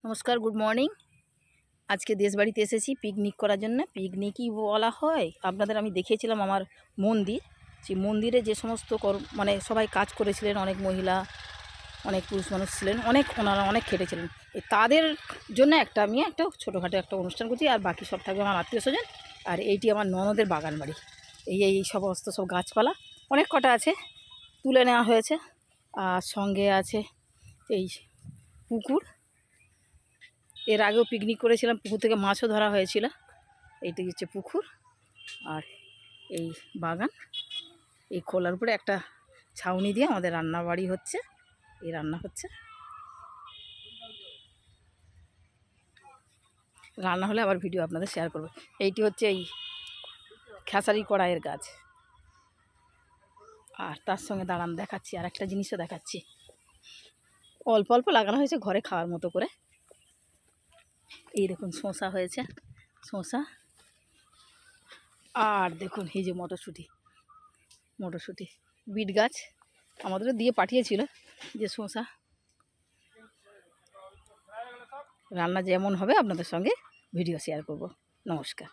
নমস্কার, good morning. আজকে দেশবাড়িতে এসেছি পিকনিক করার জন্য। পিকনিকই বলা হয়। আপনাদের আমি দেখিয়েছিলাম আমার মন্দির, সেই মন্দিরে যে সমস্ত মানে সবাই কাজ করেছিলেন, অনেক মহিলা, অনেক পুরুষ মানুষ ছিলেন, ওনারা অনেক খেটেছিলেন। তাদের জন্য আমি একটা ছোটোখাটো একটা অনুষ্ঠান করছি, আর বাকি সব থাকবে আমার আত্মীয় স্বজন। আর এইটি আমার ননদের বাগান বাড়ি। এই সমস্ত সব গাছপালা অনেক কটা আছে, তুলে নেওয়া হয়েছে। আর সঙ্গে আছে এই পুকুর। এর আগেও পিকনিক করেছিলাম, পুকুর থেকে মাছও ধরা হয়েছিল। এইটি হচ্ছে পুকুর, আর এই বাগান। এই খোলার উপরে একটা ছাউনি দিয়ে আমাদের রান্না বাড়ি হচ্ছে, এই রান্না হচ্ছে। রান্না হলে আবার ভিডিও আপনাদের শেয়ার করবো। এইটি হচ্ছে এই খেসারি কড়াইয়ের গাছ। আর তার সঙ্গে দাঁড়ান দেখাচ্ছি, আর একটা জিনিসও দেখাচ্ছি। অল্প অল্প লাগানো হয়েছে ঘরে খাওয়ার মতো করে। এই দেখুন শসা হয়েছে, শসা। আর দেখুন এই যে মটরশুঁটি, বিট গাছ আমাদেরও দিয়ে পাঠিয়েছিল। যে শসা, রান্না যেমন হবে আপনাদের সঙ্গে ভিডিও শেয়ার করব। নমস্কার।